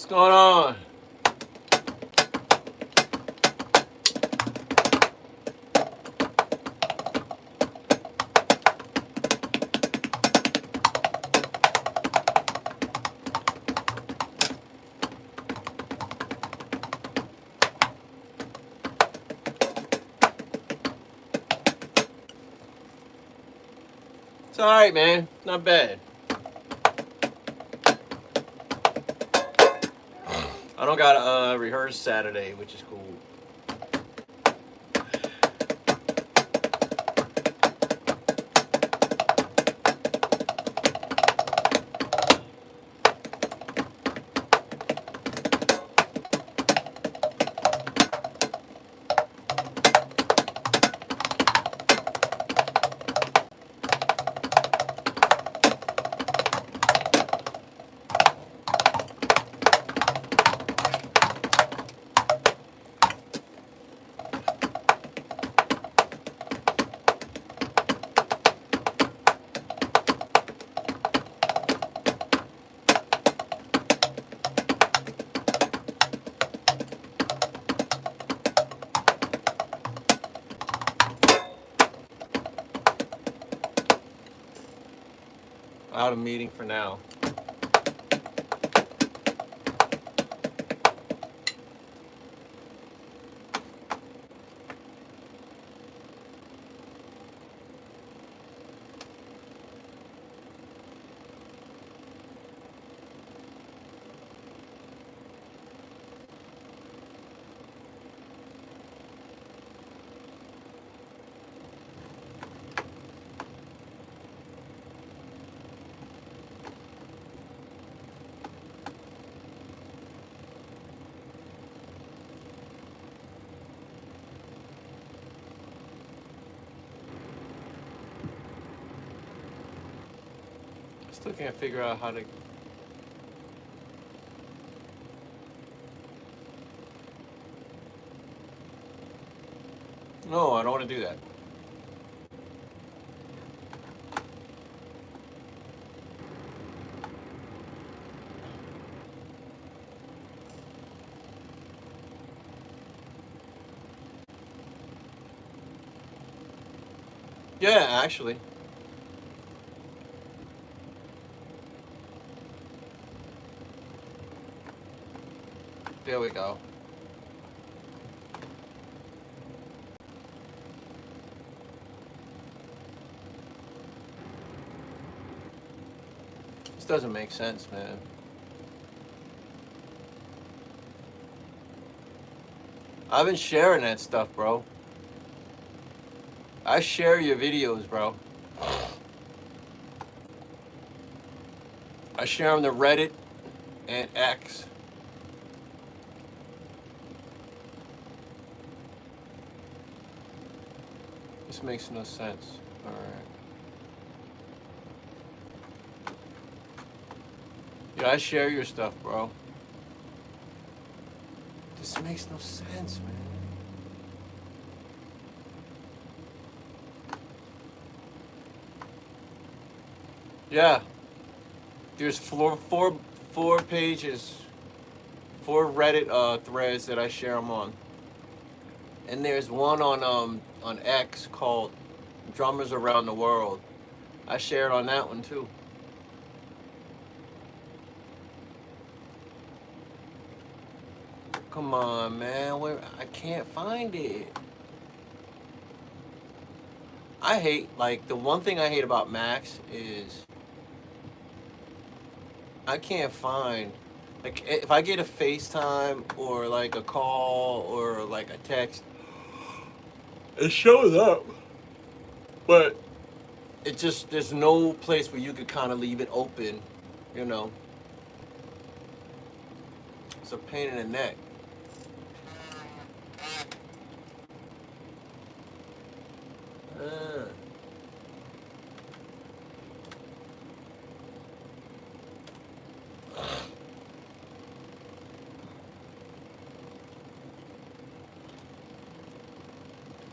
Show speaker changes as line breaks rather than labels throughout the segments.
What's going on? It's alright, man. Not bad. I don't got to rehearse Saturday, which is cool. Out of meeting for now. Still can't figure out how to. No, I don't want to do that. Yeah, actually. There we go. This doesn't make sense, man. I've been sharing that stuff, bro. I share your videos, bro. I share them to Reddit and X. This makes no sense. All right. Yeah, I share your stuff, bro. This makes no sense, man. Yeah. There's four pages, 4 Reddit threads that I share them on. And there's one on X called Drummers Around the World. I share it on that one too. Come on, man. I can't find it. I hate, like, the one thing I hate about Max is I can't find, like, if I get a FaceTime or like a call or like a text, it shows up, but it just, there's no place where you could kind of leave it open, you know. It's a pain in the neck.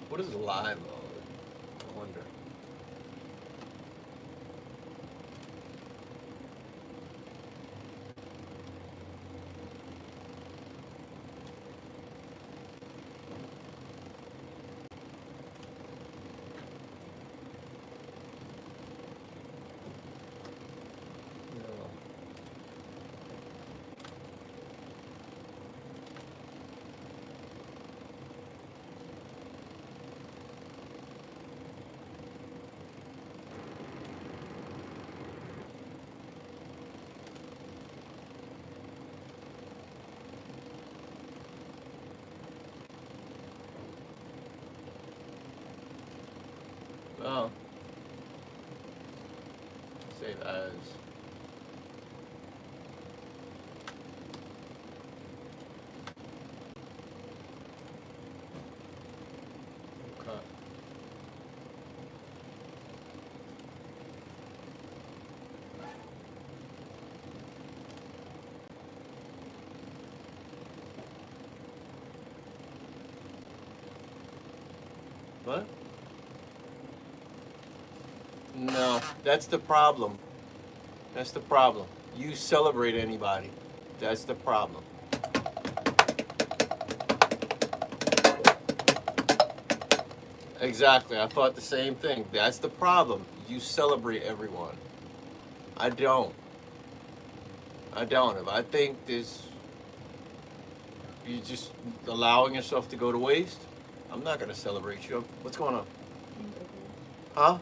What is live mode? I wonder. Save as. Okay. What? No, that's the problem. That's the problem. You celebrate anybody. That's the problem. Exactly. I thought the same thing. That's the problem. You celebrate everyone. I don't. I don't. If I think this, you just allowing yourself to go to waste, I'm not gonna celebrate you. What's going on? Huh?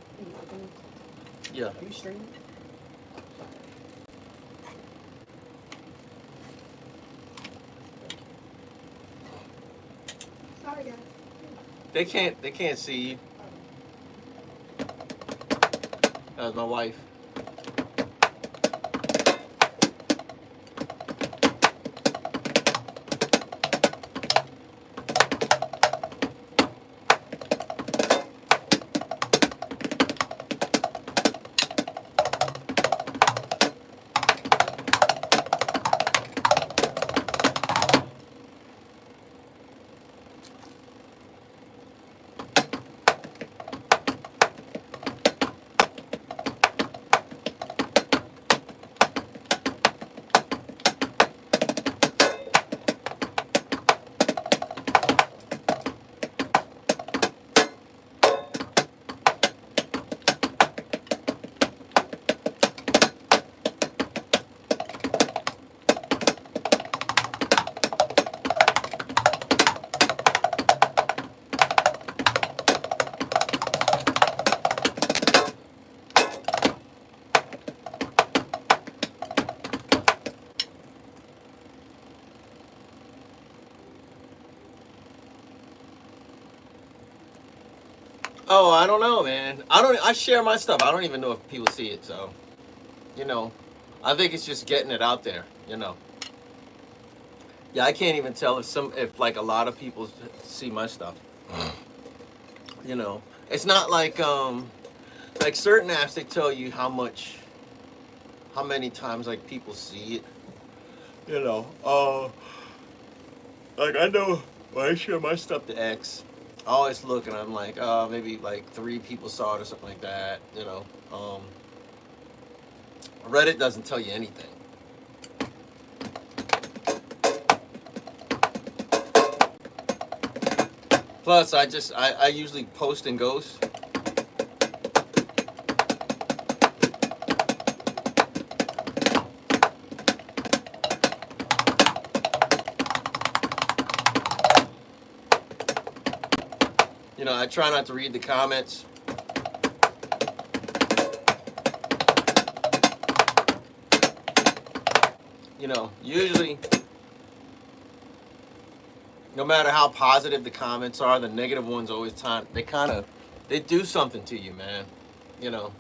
Yeah.
Are you streaming? Sorry, guys.
They can't see you. That was my wife. Oh, I don't know, man. I share my stuff. I don't even know if people see it. So, you know, I think it's just getting it out there. You know. Yeah, I can't even tell if like a lot of people see my stuff. You know, it's not like certain apps they tell you how many times like people see it. You know, like I know when I share my stuff to X, I always look and I'm like, maybe like 3 people saw it or something like that. You know, Reddit doesn't tell you anything. Plus, I usually post in Ghost. You know, I try not to read the comments. You know, usually, no matter how positive the comments are, the negative ones always they do something to you, man. You know.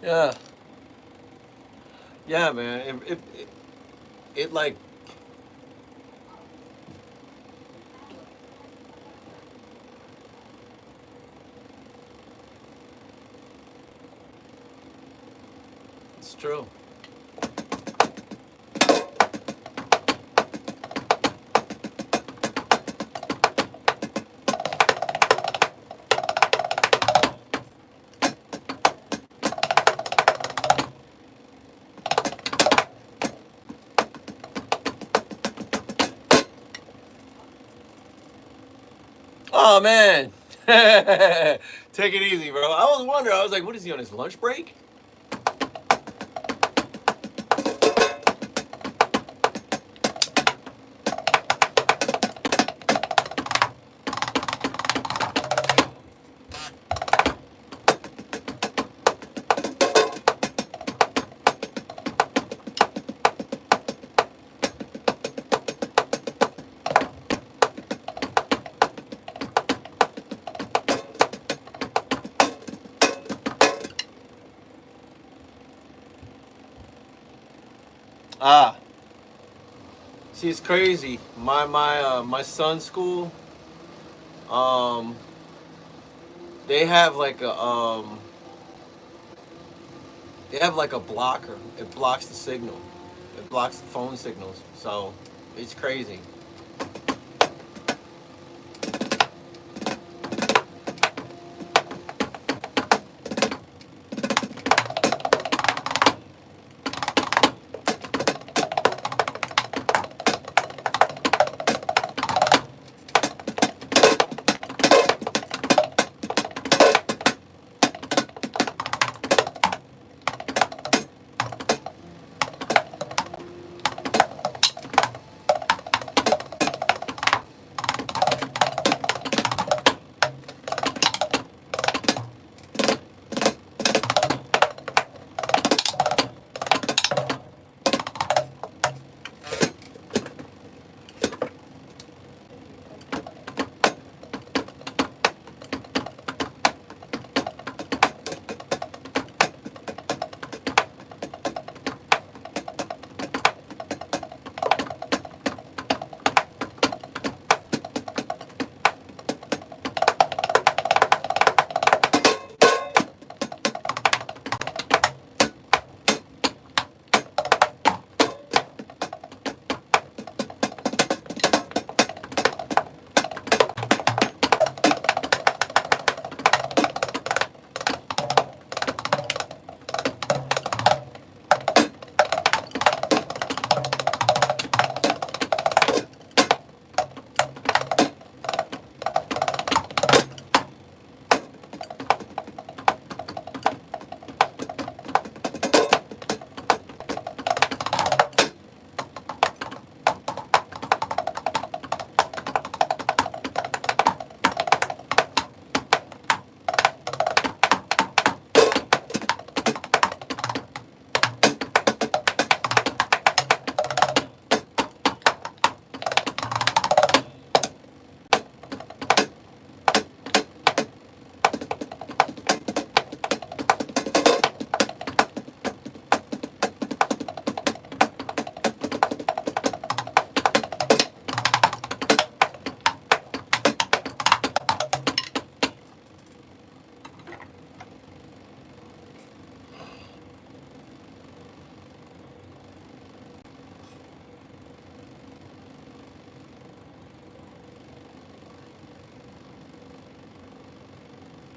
Yeah. Yeah, man. It like it's true. Oh man. Take it easy, bro. I was wondering. I was like, what is he on his lunch break? Ah, see, it's crazy. My son's school, um, they have like a blocker. It blocks the signal. It blocks the phone signals. So it's crazy.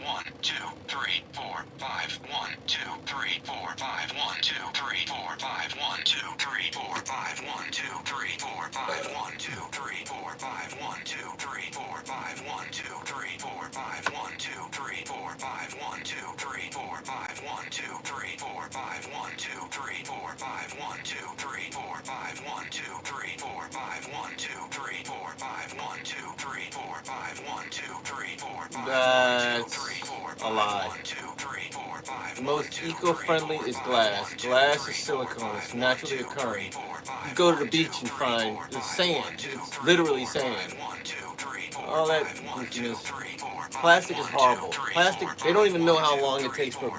One, two, three, four, five. 1, 2, 3, 4, 5. 1, 2, 3, 4, 5. 1, 2, 3, 4, 5. 1, 2, 3, 4, 5. 1, 2, 3, 4, 5. 1, 2, 3, 4, 5. 1, 2, 3, 4, 5. 1, 2, 3, 4, 5. 1, 2, 3, 4, 5. 1, 2, 3, 4, 5. 1, 2, 3, 4, 5. 1, 2, 3, 4, 5. 1, 2, 3, 4, 5. 1, 2, 3, 4, 5. 1, 2, 3, 4, 5. 1, 2, 3, 4, 5.
That's a lie. The most eco-friendly is glass. Glass is silicone. It's naturally occurring. You go to the beach and find it's sand. It's literally sand. All that goofiness. Plastic is horrible. Plastic, they don't even know how long it takes for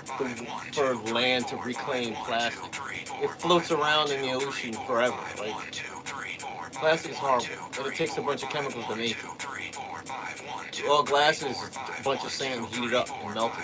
land to reclaim plastic. It floats around in the ocean forever. Like, plastic is horrible, but it takes a bunch of chemicals to make it. All glass is a bunch of sand heated up and melted.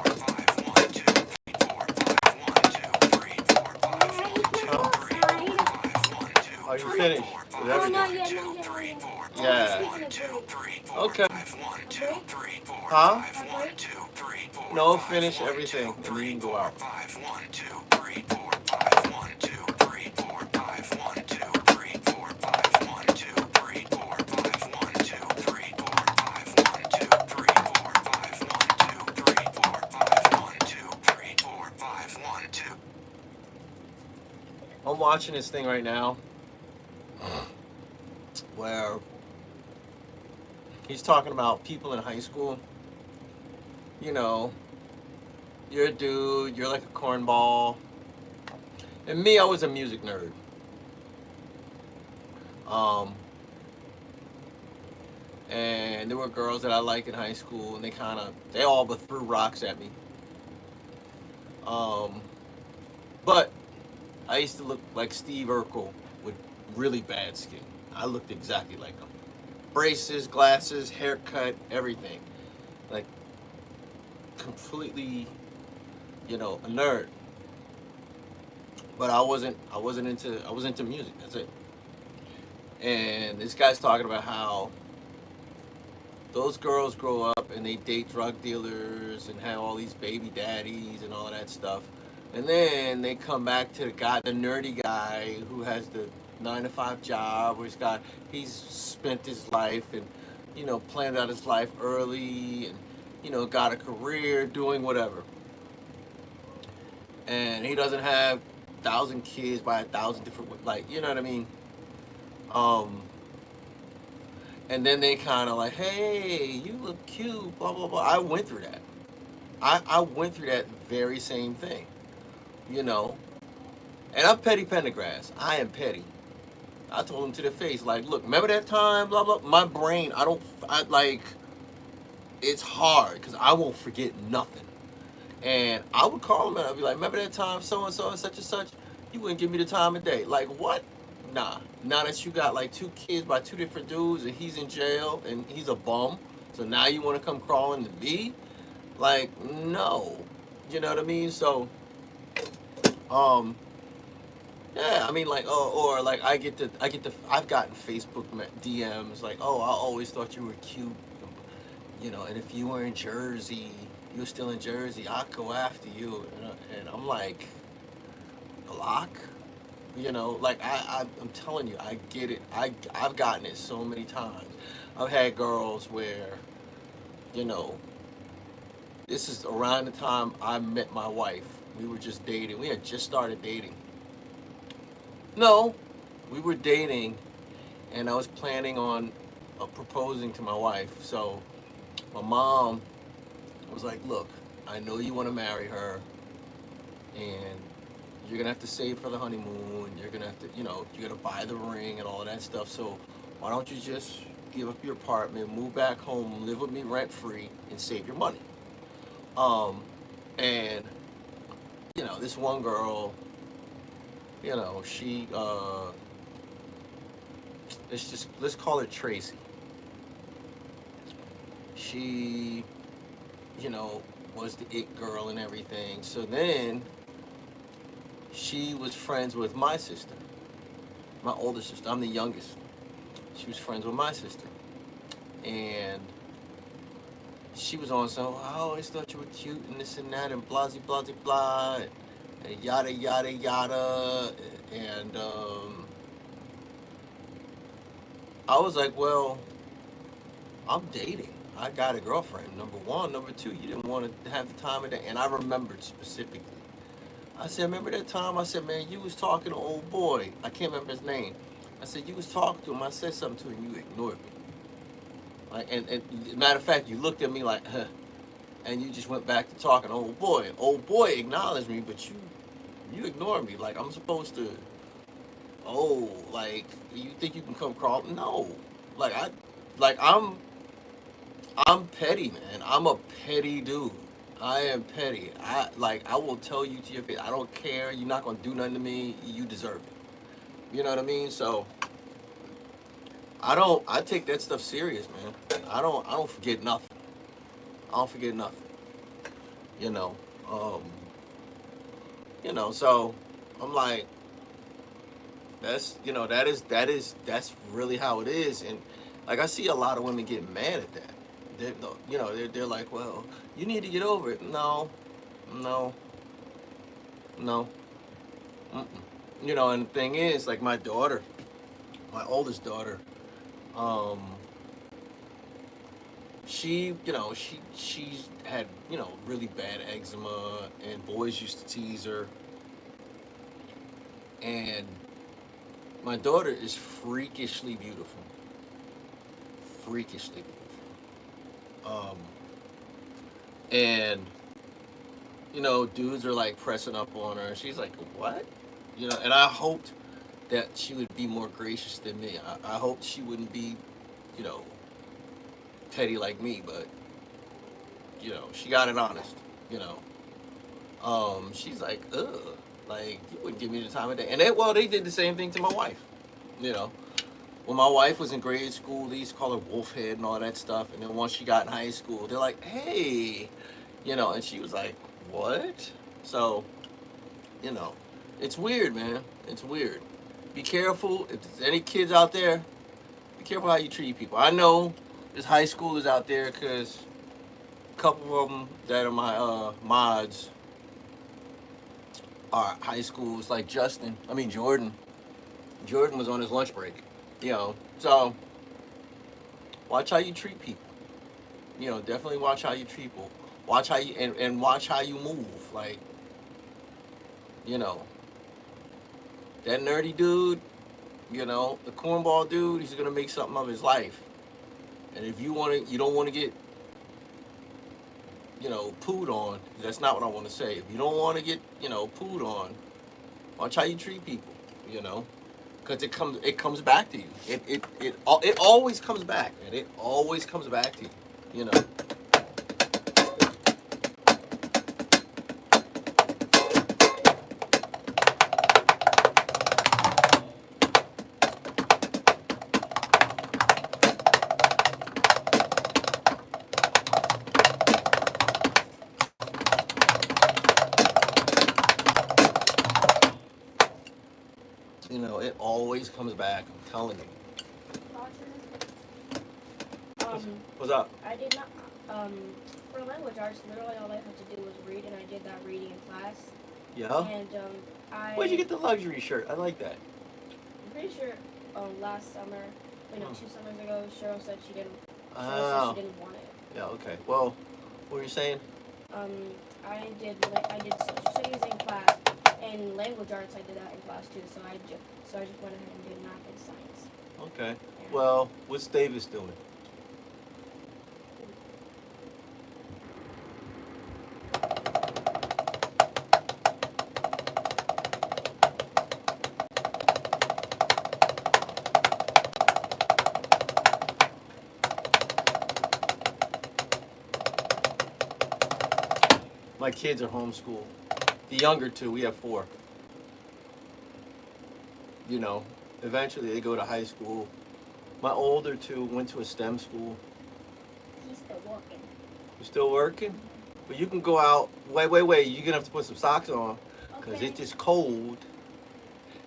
Are you
three,
finished
four,
with
five,
everything?
one, two, three, four,
Yeah.
five, one, two, three, four,
Okay.
five, one, two, three, four,
Huh?
five, one, two, three, four,
No,
five,
finish
one,
everything,
two,
and then you
three,
can go
four,
out.
five, one, two, three, four, five, one, two, three, four, five, one, two, three, four, five, one, two, three, four, five, one, two, three, four, five, one, two, three, four, five, one, two, three, four, five, one, two, three, four, five, one, two.
I'm watching this thing right now where he's talking about people in high school. You know, you're a dude, you're like a cornball. And me, I was a music nerd. Um, and there were girls that I liked in high school, and they all but threw rocks at me. Um, but I used to look like Steve Urkel with really bad skin. I looked exactly like him. Braces, glasses, haircut, everything. Like completely, a nerd. But I was into music. That's it. And this guy's talking about how those girls grow up and they date drug dealers and have all these baby daddies and all of that stuff. And then they come back to the nerdy guy who has the 9 to 5 job where he's spent his life and, planned out his life early and, got a career doing whatever. And he doesn't have 1,000 kids by 1,000 different, like, you know what I mean? Um, and then they kind of like, hey, you look cute, blah, blah, blah. I went through that. I went through that very same thing, you know. And I'm Petty Pendergrass. I am petty. I told him to the face, like, look, remember that time, blah, blah. My brain, it's hard because I won't forget nothing. And I would call him and I'd be like, remember that time so and so and such and such? You wouldn't give me the time of day. Like, what? Nah. Now that you got like 2 kids by 2 different dudes and he's in jail and he's a bum, so now you want to come crawling to me? Like, no. You know what I mean? So, um, yeah, I mean, like, or like I've gotten Facebook DMs like, oh, I always thought you were cute, and if you were in Jersey, you were still in Jersey, I'd go after you, and I'm like, block, like I'm telling you, I get it, I've gotten it so many times. I've had girls where, you know, this is around the time I met my wife. We were just dating. We had just started dating. No, we were dating, and I was planning on proposing to my wife. So my mom was like, look, I know you want to marry her, and you're going to have to save for the honeymoon. You're going to have to, you're going to buy the ring and all of that stuff. So why don't you just give up your apartment, move back home, live with me rent free, and save your money? And, this one girl, she, let's call her Tracy. She, was the it girl and everything. So then she was friends with my sister, my older sister. I'm the youngest. She was friends with my sister. And she was on some, I always thought you were cute and this and that and blah, blah, blah, blah, and yada, yada, yada. And I was like, well, I'm dating. I got a girlfriend, number one. Number two, you didn't want to have the time of day. And I remembered specifically. I said, remember that time? I said, man, you was talking to old boy. I can't remember his name. I said, you was talking to him. I said something to him, you ignored me. Like, and matter of fact, you looked at me like, huh, and you just went back to talking to old boy. Old boy acknowledged me, but you ignored me. Like, I'm supposed to, like, you think you can come crawl? No. Like, I'm petty, man. I'm a petty dude. I am petty. I will tell you to your face. I don't care. You're not gonna do nothing to me. You deserve it. You know what I mean? So I take that stuff serious, man. I don't forget nothing. I don't forget nothing. You know. Um, so I'm like, That's that's really how it is. And like I see a lot of women get mad at that. They're like, well, you need to get over it. No, no, no. Mm-mm. And the thing is, like my daughter, my oldest daughter, um, she's had really bad eczema, and boys used to tease her. And my daughter is freakishly beautiful, freakishly beautiful. And dudes are like pressing up on her, and she's like, "What?" And I hoped that she would be more gracious than me. I hoped she wouldn't be, you know, petty like me, but she got it honest. You know, she's like, "Ugh, like you wouldn't give me the time of day." And they did the same thing to my wife. You know, when my wife was in grade school, they used to call her Wolfhead and all that stuff. And then once she got in high school, they're like, "Hey," and she was like, "What?" So, you know, it's weird, man. It's weird. Be careful. If there's any kids out there, be careful how you treat people. I know there's high schoolers out there because a couple of them that are my mods are high schools, like Jordan. Jordan was on his lunch break. So watch how you treat people. Definitely watch how you treat people. Watch how you and watch how you move. Like, you know, that nerdy dude, the cornball dude, he's gonna make something of his life. And if you don't want to get, pooed on. That's not what I want to say. If you don't want to get, pooed on, watch how you treat people. Because it comes back to you. It always comes back, and it always comes back to you. You know. It always comes back. I'm telling you.
Um,
What's up?
I did not. Um, for language arts, literally all I had to do was read, and I did that reading in class.
Yeah.
And
Where'd you get the luxury shirt? I like that.
I'm pretty sure last summer, 2 summers ago, Cheryl said she didn't. Cheryl
Oh.
said she didn't want it.
Yeah. Okay. Well, what were you saying?
I did social studies in class, and language arts I did that in class too. So I just went ahead and did math and science.
Okay.
Yeah.
Well, what's Davis doing? My kids are homeschooled. The younger two, we have 4. Eventually they go to high school. My older 2 went to a STEM school.
He's still working.
You still working? But you can go out. Wait. You're going to have to put some socks on because
Okay.
it is cold.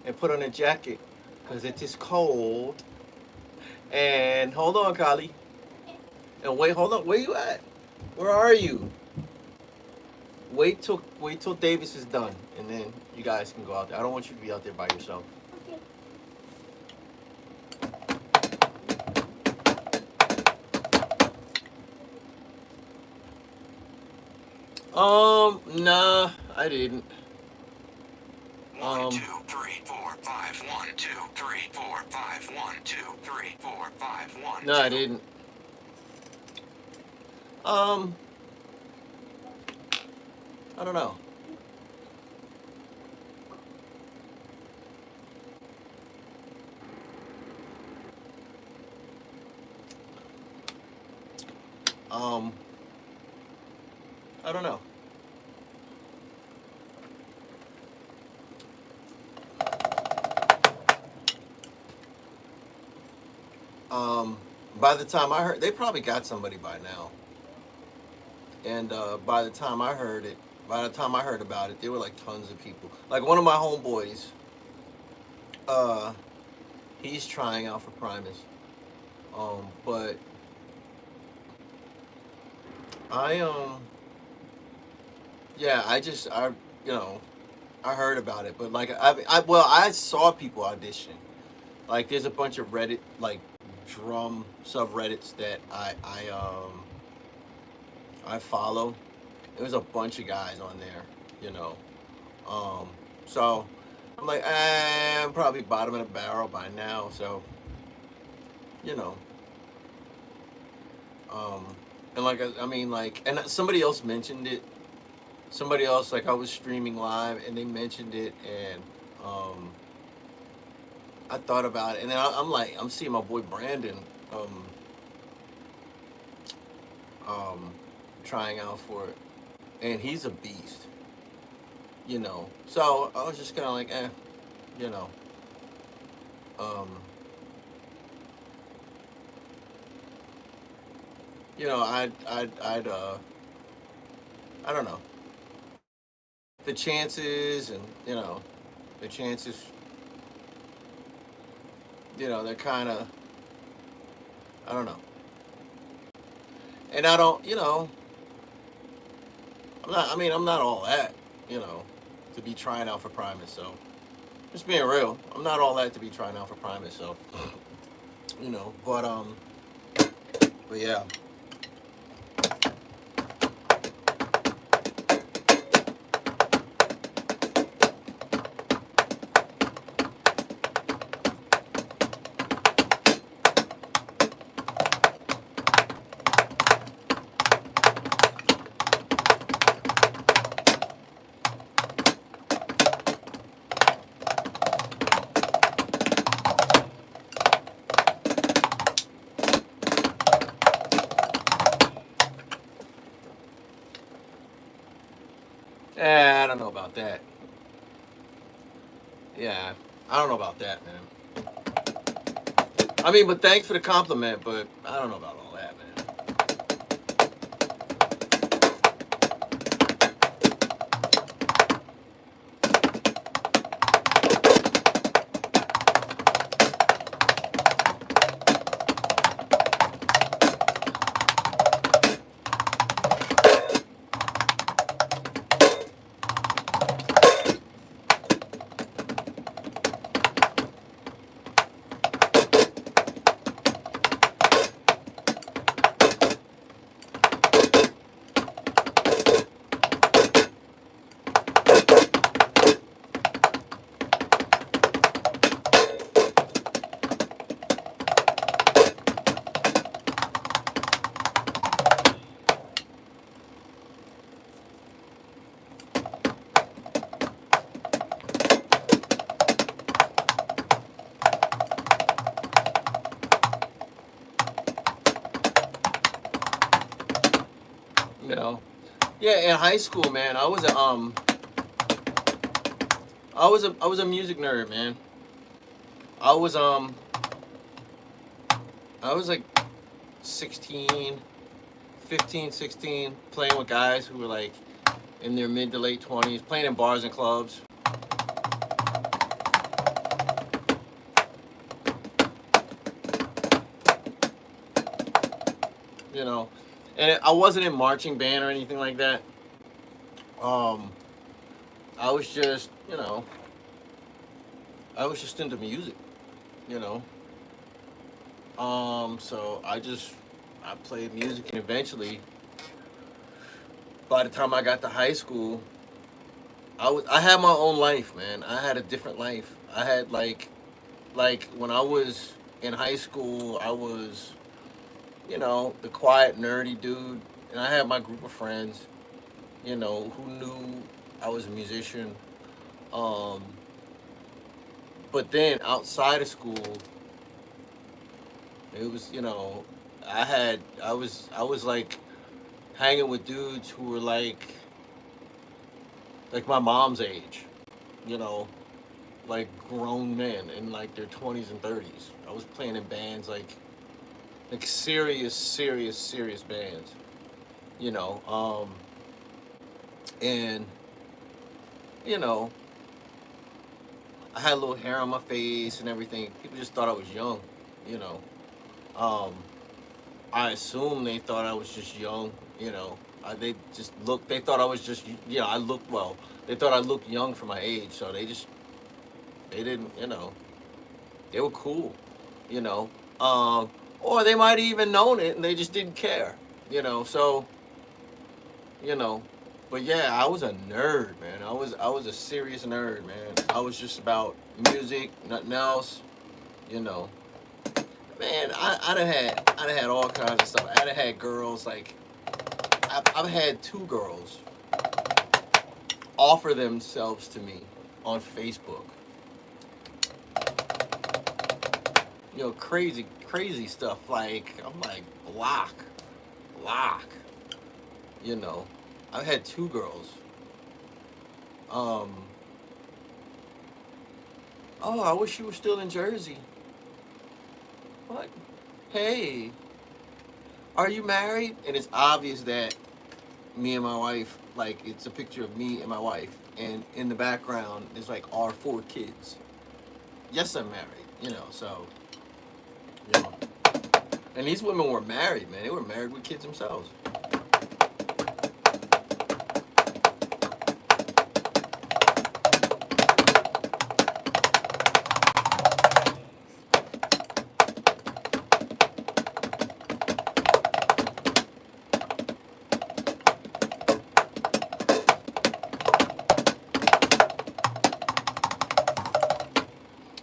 And put on a jacket because it is cold. And hold on, Kylie. And wait, hold on. Where you at? Where are you? Wait till Davis is done, and then you guys can go out there. I don't want you to be out there by yourself.
Okay.
Nah, I didn't.
1, 2, 3, 4, 5. 1, 2, 3, 4, 5. 1, 2, 3, 4, 5. 1.
No, I didn't. I don't know. I don't know. By the time I heard, they probably got somebody by now. And by the time I heard about it, there were like tons of people. Like one of my homeboys, uh, he's trying out for Primus. But I yeah, you know, I heard about it, but like I saw people audition. Like there's a bunch of Reddit like drum subreddits that I follow. There was a bunch of guys on there, you know. Um, so I'm like, I'm probably bottom of the barrel by now. So you know, um, and like I mean, like, and somebody else mentioned it. Somebody else, like, I was streaming live, and they mentioned it, and um, I thought about it, and then I'm like, I'm seeing my boy Brandon um, um, trying out for it, and he's a beast, you know. So I was just kind of like, you know. Um, you know, I don't know, the chances, and the chances, they're kind of, I don't know, and I don't, I'm not, I mean, I'm not all that, you know, to be trying out for Primus. So just being real, I'm not all that to be trying out for Primus. So but yeah. I don't know about that. Yeah, I don't know about that, man. I mean, but thanks for the compliment, but I don't know about all that, man. You know, yeah. In high school, man, I was a music nerd, man. I was I was like 16, 15, 16, playing with guys who were like in their mid to late 20s, playing in bars and clubs. You know, and I wasn't in marching band or anything like that. Um, I was just, I was just into music. You know, so I played music, and eventually, by the time I got to high school, I had my own life, man. I had a different life. I had like when I was in high school, I was, the quiet nerdy dude, and I had my group of friends, who knew I was a musician. Um, but then outside of school, it was, I was like hanging with dudes who were like my mom's age, you know, like grown men in like their 20s and 30s. I was playing in bands like serious, serious, serious bands, you know. And you know, I had a little hair on my face and everything. People just thought I was young, you know. Um, I assume they thought I was just young, you know. They just looked. They thought I was just, I looked well. They thought I looked young for my age, so they didn't, they were cool, you know. Um, or they might have even known it and they just didn't care, you know. So, you know, but yeah, I was a nerd, man. I was a serious nerd, man. I was just about music, nothing else, you know. Man, I'd have had all kinds of stuff. I'd have had girls like I've had two girls offer themselves to me on Facebook. Crazy stuff. Like I'm like block. You know, I've had two girls. Um, oh, I wish you were still in Jersey. What? Hey, are you married? And it's obvious that me and my wife, like it's a picture of me and my wife, and in the background is like our four kids. Yes, I'm married. So you know, and these women were married, man. They were married with kids themselves.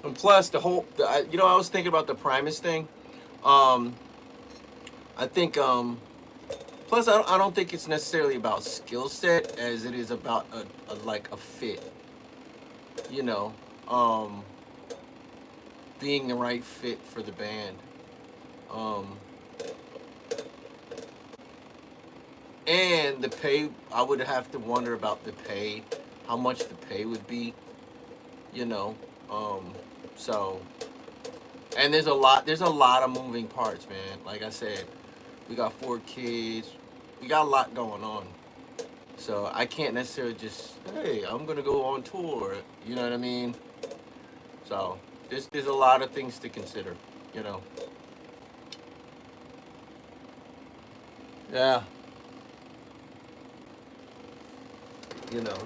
And plus, I was thinking about the Primus thing. Um, I think, plus, I don't think it's necessarily about skill set as it is about like a fit. You know, um, being the right fit for the band. Um, and the pay, I would have to wonder about the pay, how much the pay would be. You know, um, so and there's a lot of moving parts, man. Like I said, we got four kids, we got a lot going on. So I can't necessarily just, hey, I'm gonna go on tour. You know what I mean? So there's a lot of things to consider. You know. Yeah. You know.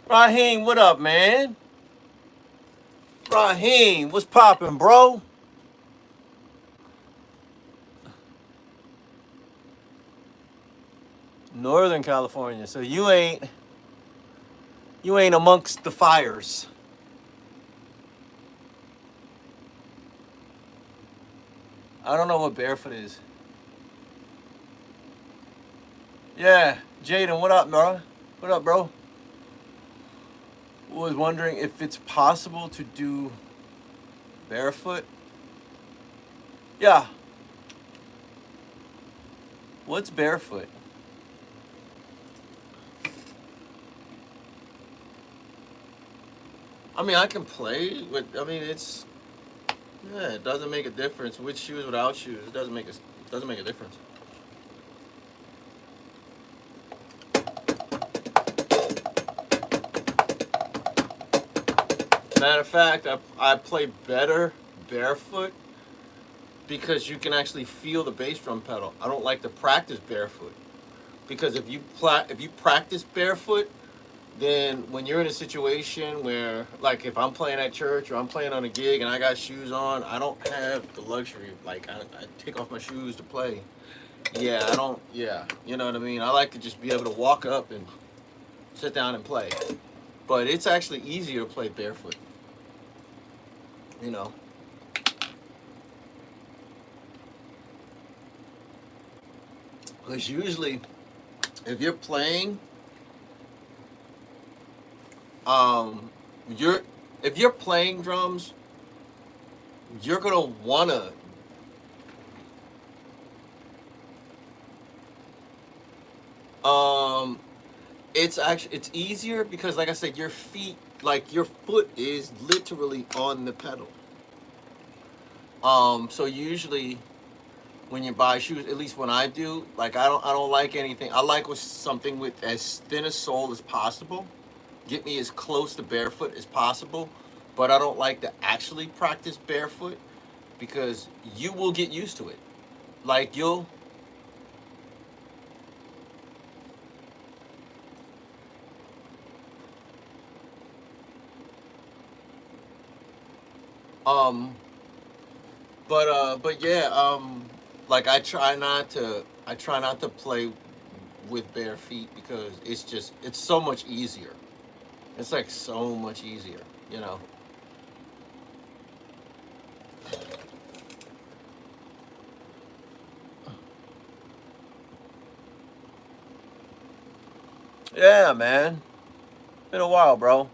Raheem, what up, man? Raheem, what's poppin', bro? Northern California. So you ain't amongst the fires. I don't know what barefoot is. Yeah, Jaden, what up, bro? What up, bro? Was wondering if it's possible to do barefoot. Yeah. What's barefoot? I mean, I can play, but I mean, it's Yeah, it doesn't make a difference with shoes, without shoes. It doesn't make a difference. Matter of fact, I play better barefoot because you can actually feel the bass drum pedal. I don't like to practice barefoot because if you practice barefoot, then when you're in a situation where, like, if I'm playing at church or I'm playing on a gig and I got shoes on, I don't have the luxury. Like, I take off my shoes to play. Yeah, I don't. Yeah, you know what I mean. I like to just be able to walk up and sit down and play. But it's actually easier to play barefoot. You know. Because usually, if you're playing, um, you're if you're playing drums, you're gonna wanna. Um, it's easier because, like I said, your foot is literally on the pedal. So usually when you buy shoes, at least when I do, like I don't like anything. I like with something with as thin a sole as possible. Get me as close to barefoot as possible, but I don't like to actually practice barefoot because you will get used to it. Like you'll um but yeah, like I try not to play with bare feet because it's so much easier. It's like so much easier, you know. Yeah, man. Been a while, bro.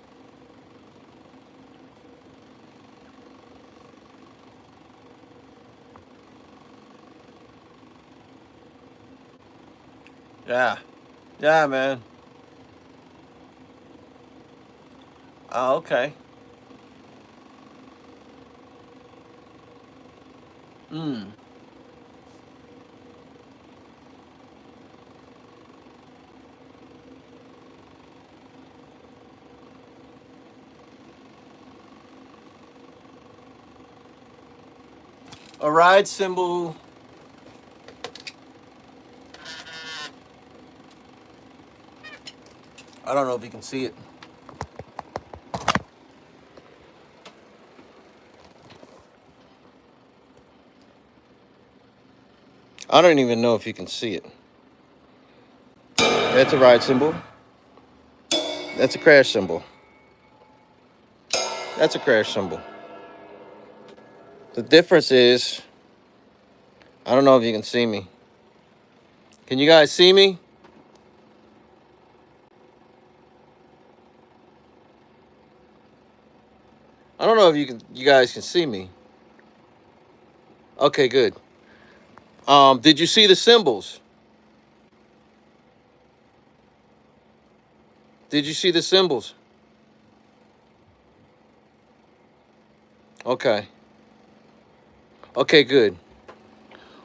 Yeah. Yeah, man. Oh, okay. Mm. A ride cymbal. I don't know if you can see it. I don't even know if you can see it. That's a ride cymbal. That's a crash cymbal. That's a crash cymbal. The difference is, I don't know if you can see me. Can you guys see me? I don't know if you guys can see me. Okay, good. Did you see the cymbals? Did you see the cymbals? Okay. Okay, good.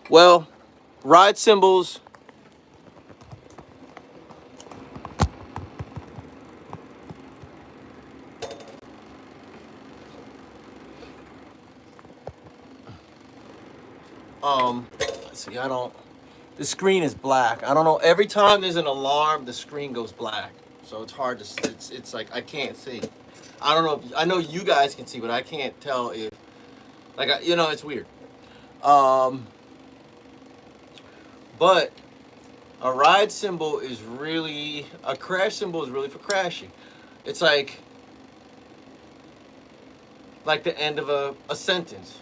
Well, ride cymbals. Let's see. I don't. The screen is black. I don't know. Every time there's an alarm, the screen goes black. So it's hard to. It's like I can't see. I don't know. I know you guys can see, but I can't tell if. Like it's weird. Um, but a ride cymbal is really a crash cymbal is really for crashing. It's like the end of a sentence.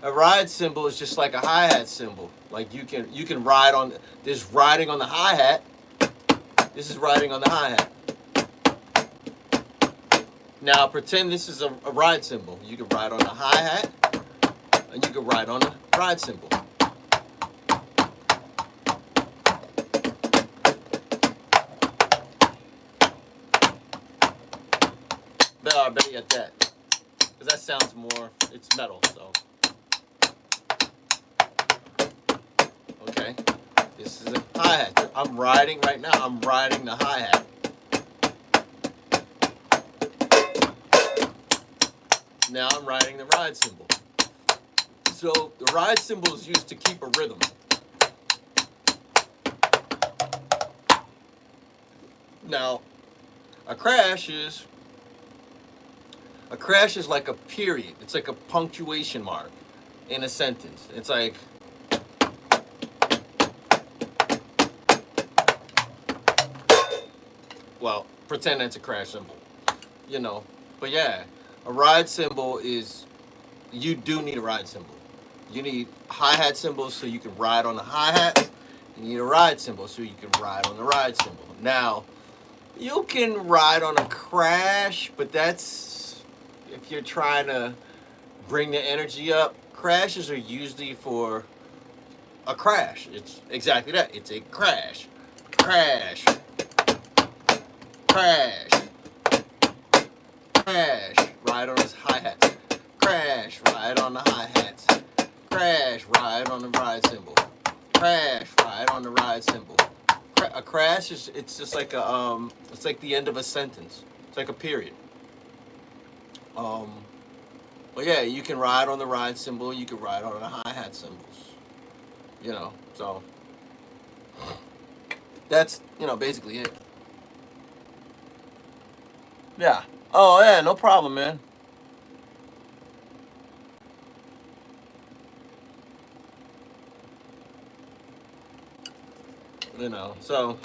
A ride cymbal is just like a hi-hat cymbal. Like you can ride on. There's riding on the hi-hat. This is riding on the hi-hat. Now pretend this is a ride cymbal. You can ride on the hi-hat, and you can ride on the ride cymbal. Better yet that. Because that sounds more, it's metal, so. Okay. This is a hi-hat. I'm riding right now. I'm riding the hi-hat. Now I'm riding the ride cymbal. So the ride cymbal is used to keep a rhythm. Now, a crash is like a period. It's like a punctuation mark in a sentence. It's like, well, pretend it's a crash cymbal, you know. But yeah, a ride cymbal is, you do need a ride cymbal. You need hi-hat cymbals so you can ride on the hi-hat. You need a ride cymbal so you can ride on the ride cymbal. Now, you can ride on a crash, but that's if you're trying to bring the energy up. Crashes are usually for a crash. It's exactly that. It's a crash. Crash. Crash. Crash. Ride on his hi-hats. Crash. Ride on the hi-hats. Crash. Ride on the ride cymbal. Crash. Ride on the ride cymbal. A crash is, it's just like a it's like the end of a sentence. It's like a period. Well, yeah, you can ride on the ride cymbal. You can ride on the hi-hat cymbals. You know, so that's, you know, basically it. Yeah. Oh yeah, no problem, man. You know, so.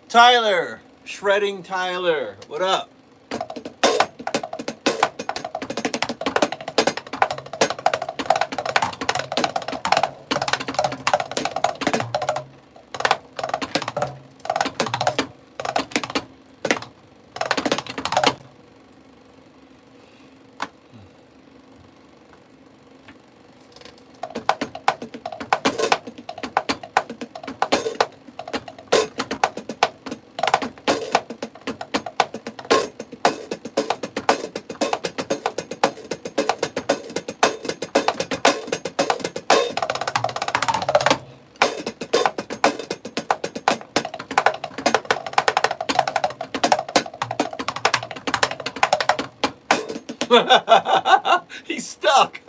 Tyler, Shredding Tyler, what up? He's stuck.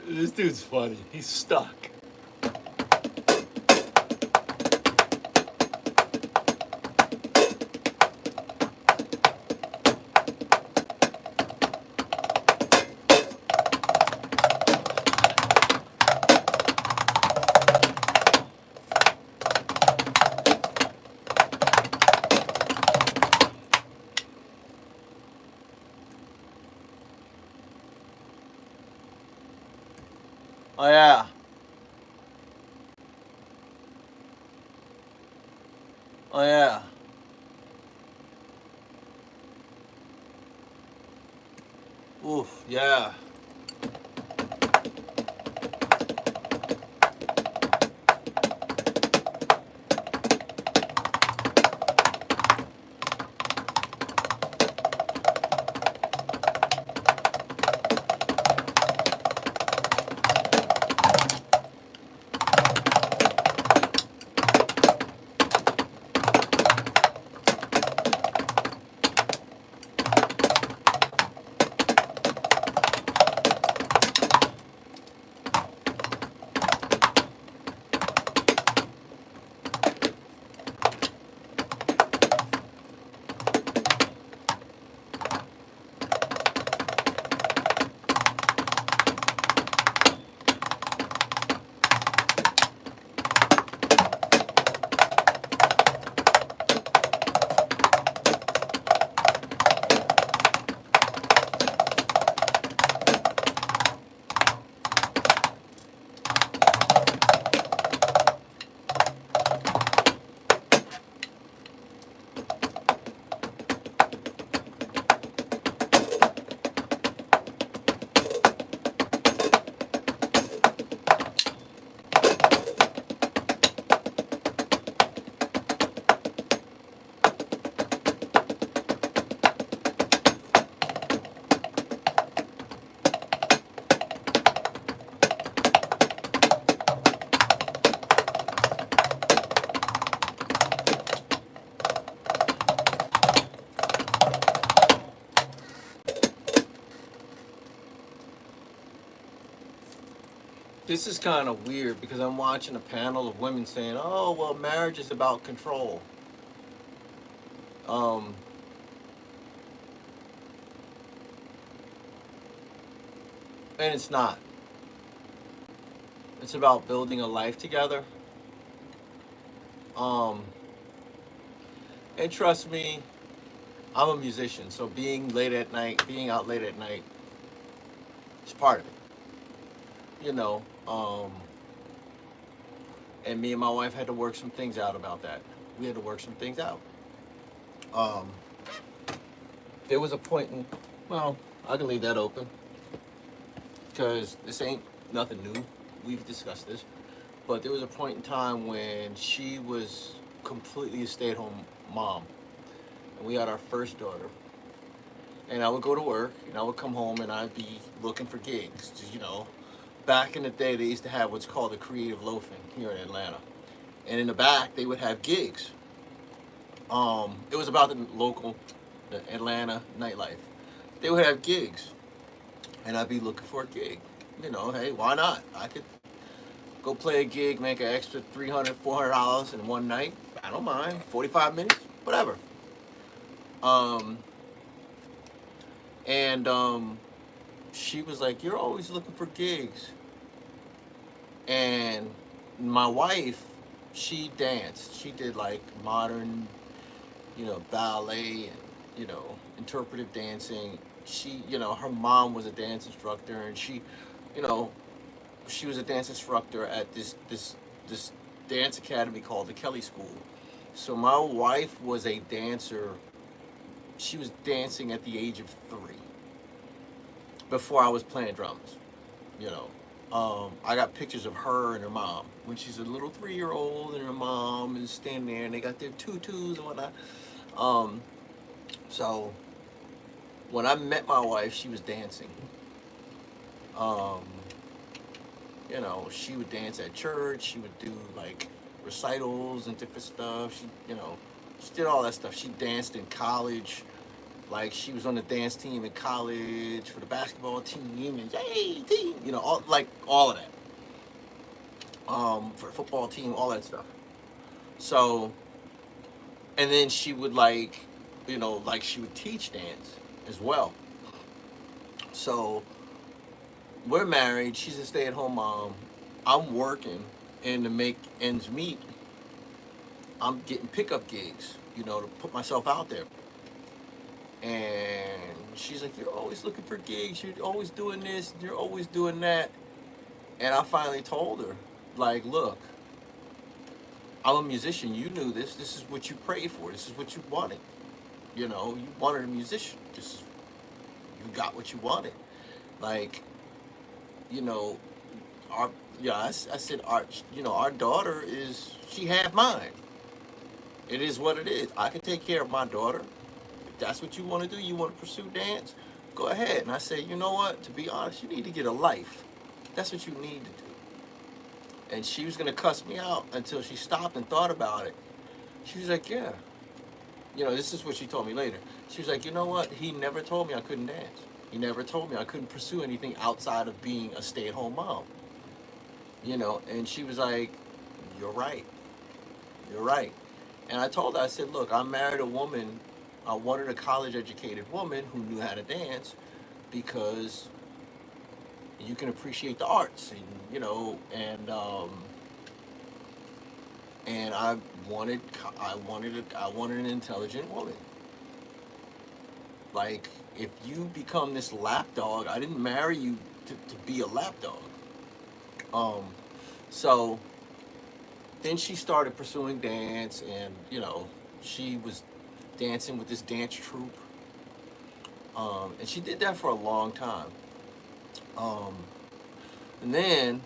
This dude's funny. He's stuck. Oh yeah. Oh yeah. Oof, yeah. this is kind of weird because I'm watching a panel of women saying, "Oh, well, marriage is about control." Um, and it's not. It's about building a life together. Um, and trust me, I'm a musician, so being out late at night, is part of it. You know, and me and my wife had to work some things out about that. We had to work some things out. Um, there was a point in, well, I can leave that open because this ain't nothing new. We've discussed this, but there was a point in time when she was completely a stay-at-home mom, and we had our first daughter. And I would go to work, and I would come home, and I'd be looking for gigs. You know, back in the day, they used to have what's called a creative loafing here in Atlanta, and in the back, they would have gigs. It was about the Atlanta nightlife. They would have gigs, and I'd be looking for a gig. You know, hey, why not? I could go play a gig, make an extra $300, $400 in one night. I don't mind. 45 minutes, whatever. Um, and she was like, "You're always looking for gigs." And my wife, she danced. She did like modern, ballet and, interpretive dancing. Her mom was a dance instructor, and you know, she was a dance instructor at this dance academy called the Kelly School. So my wife was a dancer. She was dancing at the age of 3 before I was playing drums. You know, I got pictures of her and her mom when she's a little 3-year old, and her mom is standing there, and they got their tutus and whatnot. Um, so when I met my wife, she was dancing. Um, she would dance at church. She would do like recitals and different stuff. She did all that stuff. She danced in college. Like she was on the dance team in college for the basketball team and yay team. All of that. For the football team, all that stuff. So, and then she would she would teach dance as well. So we're married. She's a stay-at-home mom. I'm working, and to make ends meet, I'm getting pickup gigs. To put myself out there. And she's like, "You're always looking for gigs. You're always doing this. You're always doing that." And I finally told her, like, "Look, I'm a musician. You knew this. This is what you prayed for. This is what you wanted. You wanted a musician. You got what you wanted. Like, you know, our I said our daughter she half mine. It is what it is. I can take care of my daughter. If that's what you want to do, you want to pursue dance, go ahead." And I said, "You know what? To be honest, you need to get a life. That's what you need to do." And she was gonna cuss me out until she stopped and thought about it. She was like, "Yeah." This is what she told me later. She was like, "You know what? He never told me I couldn't dance. He never told me I couldn't pursue anything outside of being a stay-at-home mom." And she was like, "You're right. You're right." And I told her, I said, "Look, I married a woman. I wanted a college-educated woman who knew how to dance because you can appreciate the arts, and and I wanted an intelligent woman. Like, if you become this lapdog, I didn't marry you to be a lapdog." Um, so then she started pursuing dance, and she was dancing with this dance troupe, and she did that for a long time. Um, and then,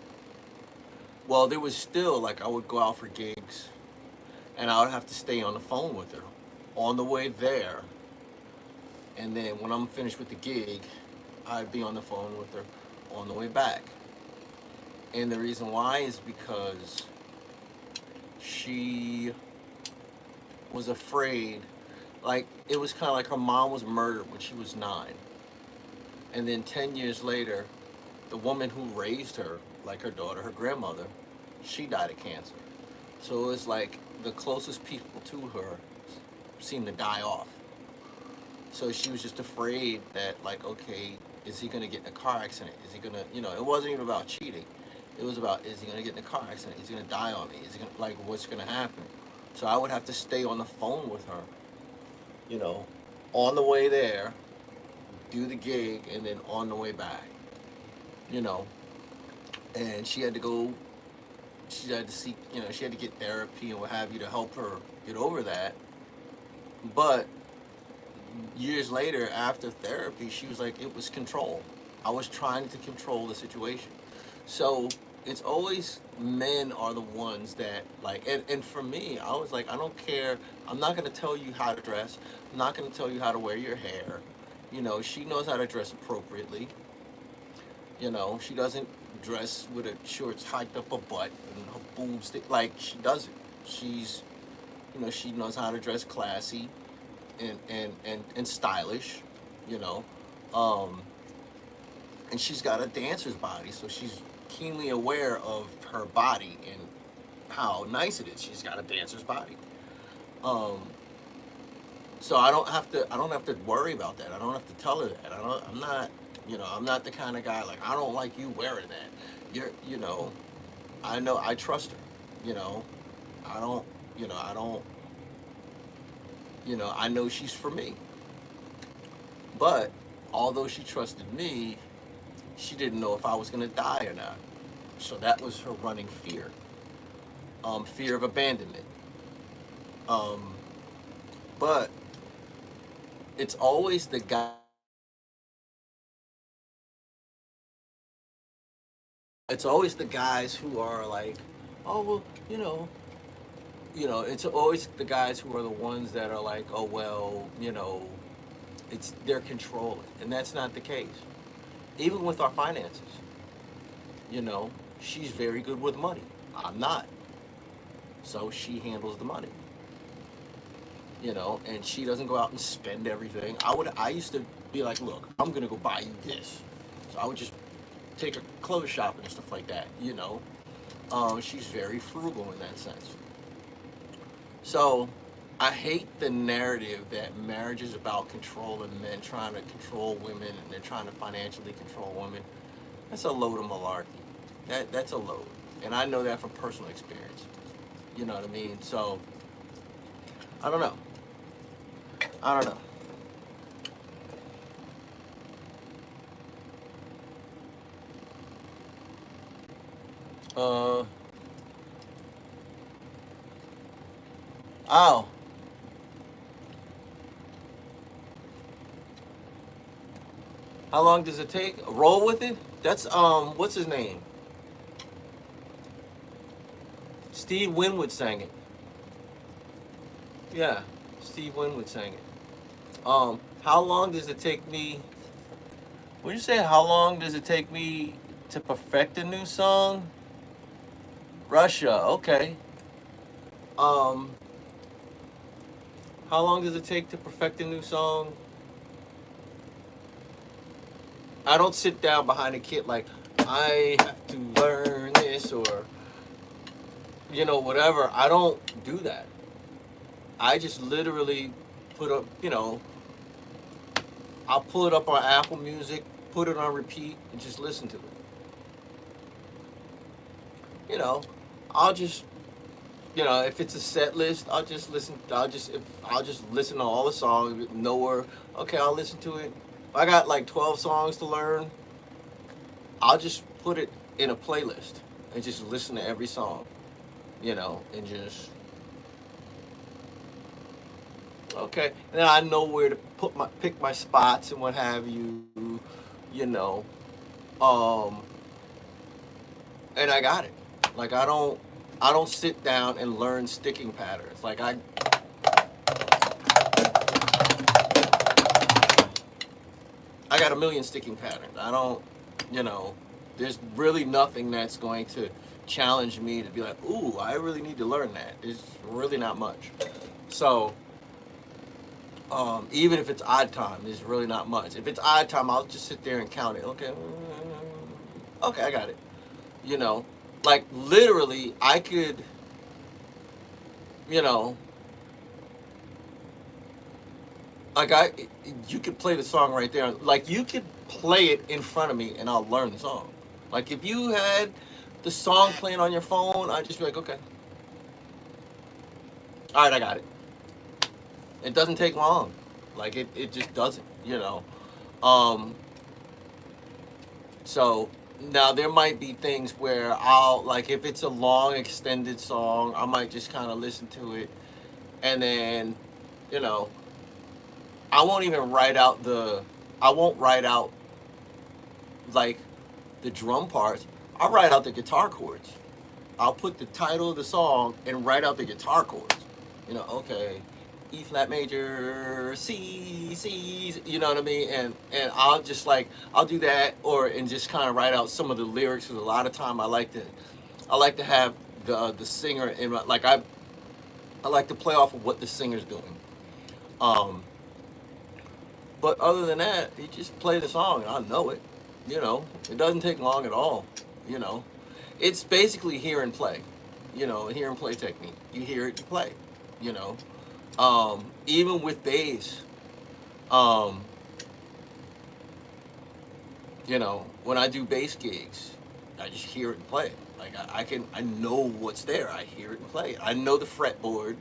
well, there was still like I would go out for gigs, and I would have to stay on the phone with her on the way there, and then when I'm finished with the gig, I'd be on the phone with her on the way back. And the reason why is because she was afraid. Like, it was kind of like her mom was murdered when she was 9, and then 10 years later, the woman who raised her, like her daughter, her grandmother, she died of cancer. So it was like the closest people to her seemed to die off. So she was just afraid that, like, okay, is he going to get in a car accident? Is he going to, it wasn't even about cheating. It was about, is he going to get in a car accident? Is he going to die on me? Is he going to, like, what's going to happen? So I would have to stay on the phone with her, on the way there, do the gig, and then on the way back, you know. And she had to go, she had to seek, she had to get therapy and what have you to help her get over that. But years later, after therapy, she was like, it was control. I was trying to control the situation. So it's always men are the ones that, like, and for me, I was like, I don't care. I'm not going to tell you how to dress. I'm not going to tell you how to wear your hair. She knows how to dress appropriately. She doesn't dress with her shorts hiked up her butt and her boobs stick. Like, she doesn't. She's, she knows how to dress classy and stylish, and she's got a dancer's body, so she's keenly aware of her body and how nice it is. She's got a dancer's body. So I don't have to worry about that. I don't have to tell her that. I'm not the kind of guy like, I don't like you wearing that. I know, I trust her. I know she's for me. But although she trusted me, she didn't know if I was going to die or not. So that was her running fear. Fear of abandonment. But it's always the guy. It's always the guys who are like, oh, well, it's always the guys who are the ones that are like, oh, well, they're controlling. And that's not the case. Even with our finances, she's very good with money. I'm not. So she handles the money. And she doesn't go out and spend everything. I used to be like, look, I'm going to go buy you this. So I would just take her clothes shopping and stuff like that, She's very frugal in that sense. So I hate the narrative that marriage is about controlling men, trying to control women, and they're trying to financially control women. That's a load of malarkey. That's a load. And I know that from personal experience. You know what I mean? So, I don't know. Oh. How long does it take? Roll with it? That's, what's his name? Steve Winwood sang it. Yeah, Steve Winwood sang it. How long does it take me? What did you say? How long does it take me to perfect a new song? Russia, okay. How long does it take to perfect a new song? I don't sit down behind a kit like, I have to learn this or, whatever. I don't do that. I just literally put up, I'll pull it up on Apple Music, put it on repeat, and just listen to it. I'll just, if it's a set list, I'll just listen to all the songs, okay, I'll listen to it. If I got like 12 songs to learn, I'll just put it in a playlist and just listen to every song, and just, okay. And then I know where to pick my spots and what have you, and I got it. Like, I don't sit down and learn sticking patterns. Like, I got a million sticking patterns. I don't, there's really nothing that's going to challenge me to be like, ooh, I really need to learn that. There's really not much. So, even if it's odd time, there's really not much. If it's odd time, I'll just sit there and count it. Okay, Okay, I got it. You know, like literally, I could, you know, like you could play the song right there. Like you could play it in front of me, and I'll learn the song. Like if you had the song playing on your phone, I'd just be like, okay, all right, I got it. It doesn't take long. Like it just doesn't. Um, so now there might be things where I'll like if it's a long extended song, I might just kind of listen to it, and then, you know, I won't even write out the. I won't write out like the drum parts. I'll write out the guitar chords. I'll put the title of the song and write out the guitar chords. Okay, E flat major, C, C. You know what I mean? And I'll just like I'll do that, or and just kind of write out some of the lyrics. Because a lot of time I like to have the singer in my, like I like to play off of what the singer's doing. Um, but other than that, you just play the song and I know it. It doesn't take long at all. You know, it's basically hear and play. Hear and play technique. You hear it, you play. You know, even with bass, um, when I do bass gigs, I just hear it and play it. Like I know what's there. I hear it and play it. I know the fretboard.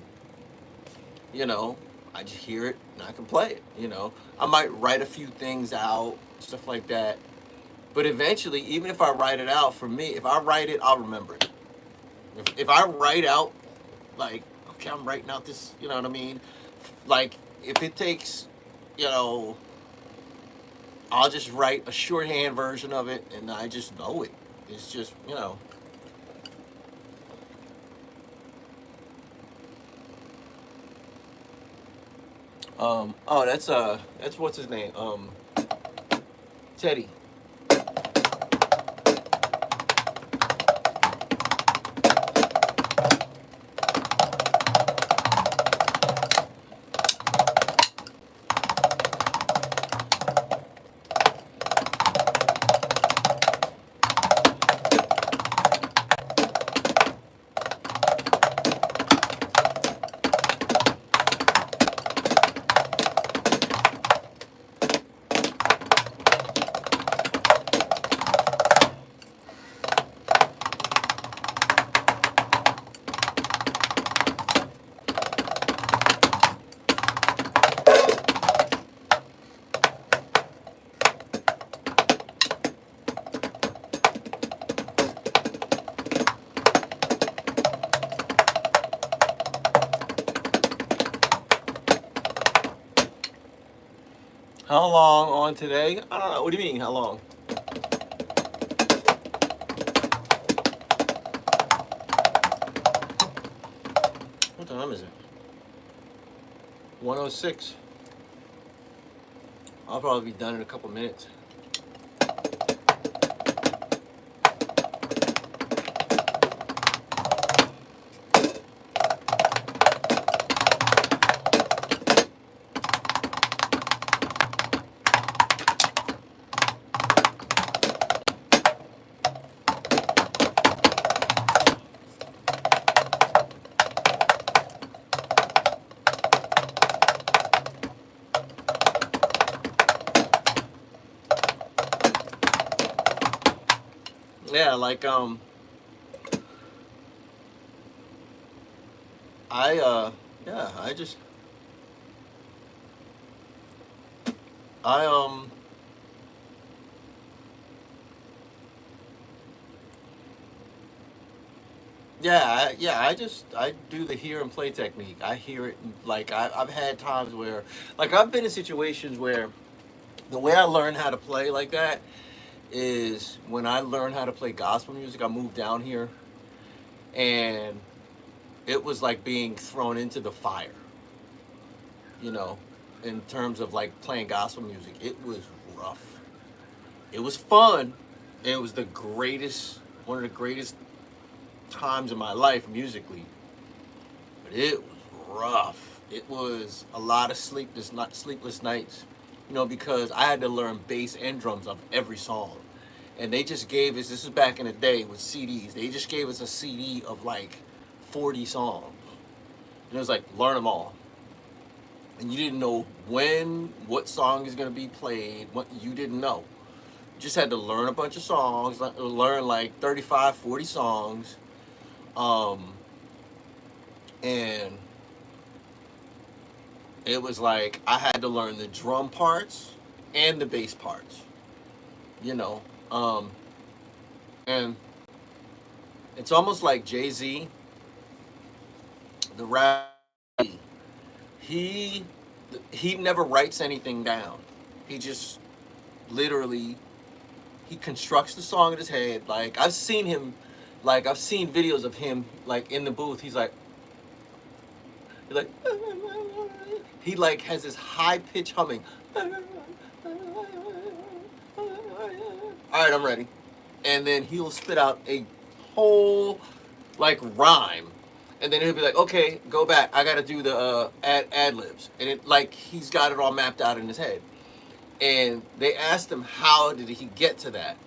You know, I just hear it and I can play it. I might write a few things out, stuff like that. But eventually, even if I write it out, for me, if I write it, I'll remember it. If I write out, like, okay, I'm writing out this, you know what I mean? Like, if it takes, you know, I'll just write a shorthand version of it and I just know it. It's just. Oh, that's what's his name? Teddy. How long on today? I don't know. What do you mean, how long? What time is it? 1:06. I'll probably be done in a couple minutes. Yeah, like I yeah, I I do the hear and play technique. I hear it, like I've had times where, like I've been in situations where the way I learned how to play like that is when I learned how to play gospel music. I moved down here, and it was like being thrown into the fire. You know, in terms of like playing gospel music, it was rough. It was fun. It was one of the greatest times in my life musically, but it was rough. It was a lot of sleepless nights, because I had to learn bass and drums of every song, and they just gave us, this is back in the day with CDs, they just gave us a CD of like 40 songs. And it was like, learn them all. And you didn't know what song is going to be played, what you didn't know. You just had to learn a bunch of songs, learn like 35, 40 songs. And it was like, I had to learn the drum parts and the bass parts, you know. And it's almost like Jay-Z, the rapper. He never writes anything down. He just literally, he constructs the song in his head. Like I've seen videos of him like in the booth. He's like he like has this high pitch humming. All right, I'm ready. And then he'll spit out a whole like rhyme. And then he'll be like, okay, go back. I got to do the ad libs. And it like he's got it all mapped out in his head. And they asked him, how did he get to that?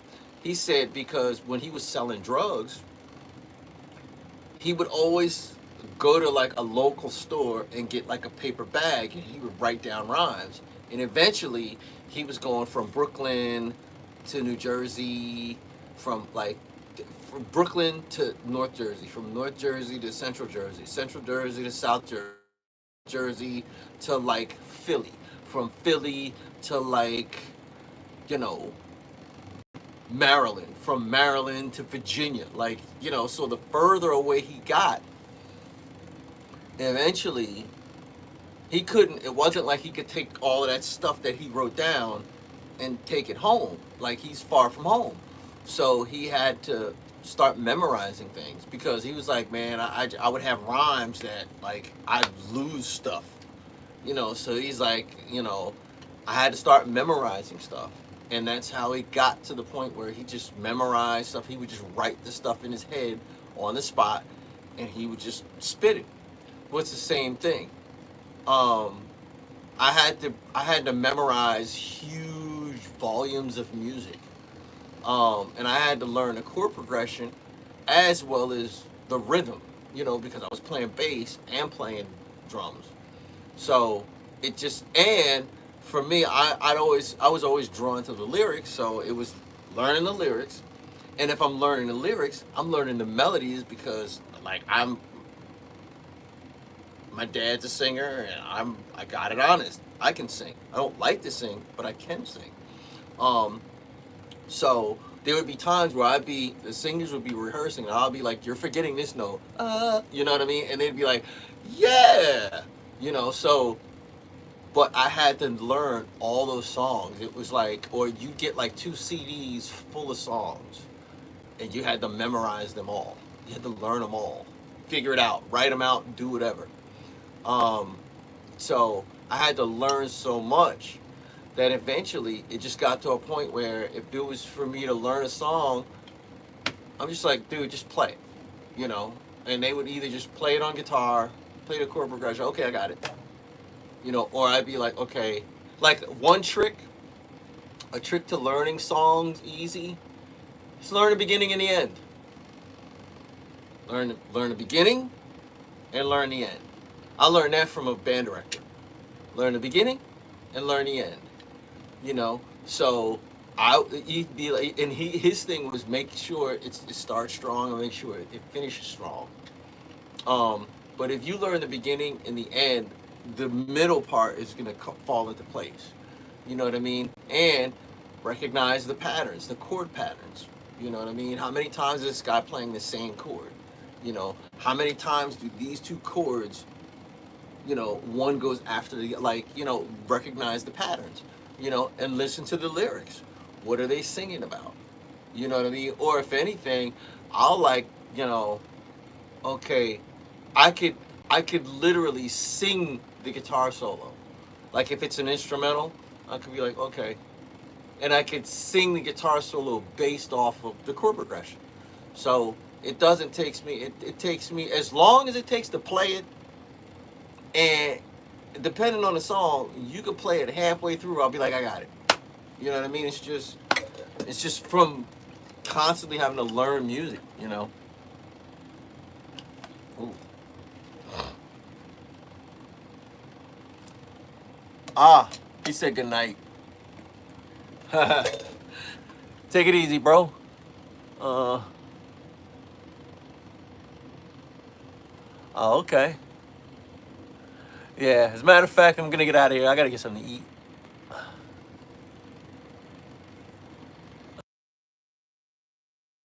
He said because when he was selling drugs, he would always go to like a local store and get like a paper bag, and he would write down rhymes. And eventually he was going from Brooklyn to New Jersey, from Brooklyn to North Jersey, from North Jersey to Central Jersey, Central Jersey to South Jersey to like Philly, from Philly to like, you know, Maryland, from Maryland to Virginia, like, you know, so the further away he got, eventually he couldn't, it wasn't like he could take all of that stuff that he wrote down and take it home, like he's far from home. So he had to start memorizing things, because he was like, man, I would have rhymes that like I'd lose stuff, you know. So he's like, you know, I had to start memorizing stuff. And that's how he got to the point where he just memorized stuff. He would just write the stuff in his head on the spot, and he would just spit it. Well, it's the same thing. I had to memorize huge volumes of music. And I had to learn the chord progression as well as the rhythm, you know, because I was playing bass and playing drums. So it just, and for me, I was always drawn to the lyrics. So it was learning the lyrics. And if I'm learning the lyrics, I'm learning the melodies, because like my dad's a singer, and I got it honest. I can sing. I don't like to sing, but I can sing. So there would be times where the singers would be rehearsing, and I'll be like, you're forgetting this note. You know what I mean? And they'd be like, yeah, you know, so, but I had to learn all those songs. It was like, or you get like 2 CDs full of songs, and you had to memorize them all. You had to learn them all, figure it out, write them out, do whatever. So I had to learn so much that eventually it just got to a point where if it was for me to learn a song, I'm just like, dude, just play it, you know? And they would either just play it on guitar, play the chord progression, okay, I got it, you know, or I'd be like, okay, like a trick to learning songs easy, just learn the beginning and the end. Learn the beginning and learn the end. I learned that from a band director. Learn the beginning and learn the end. You know, so he'd be like, and his thing was make sure it starts strong and make sure it finishes strong. But if you learn the beginning and the end, the middle part is gonna fall into place. You know what I mean? And recognize the patterns, the chord patterns. You know what I mean? How many times is this guy playing the same chord? You know, how many times do these 2 chords, you know, one goes after the, like, you know, recognize the patterns, you know, and listen to the lyrics. What are they singing about? You know what I mean? Or if anything, I'll like, you know, okay, I could literally sing the guitar solo. Like if it's an instrumental, I could be like, okay. And I could sing the guitar solo based off of the chord progression. So it takes me as long as it takes to play it. And depending on the song, you could play it halfway through, I'll be like, I got it. You know what I mean? It's just from constantly having to learn music, you know. Ooh. Ah, he said good night. Take it easy, bro. Oh, okay. Yeah, as a matter of fact, I'm gonna get out of here. I gotta get something to eat.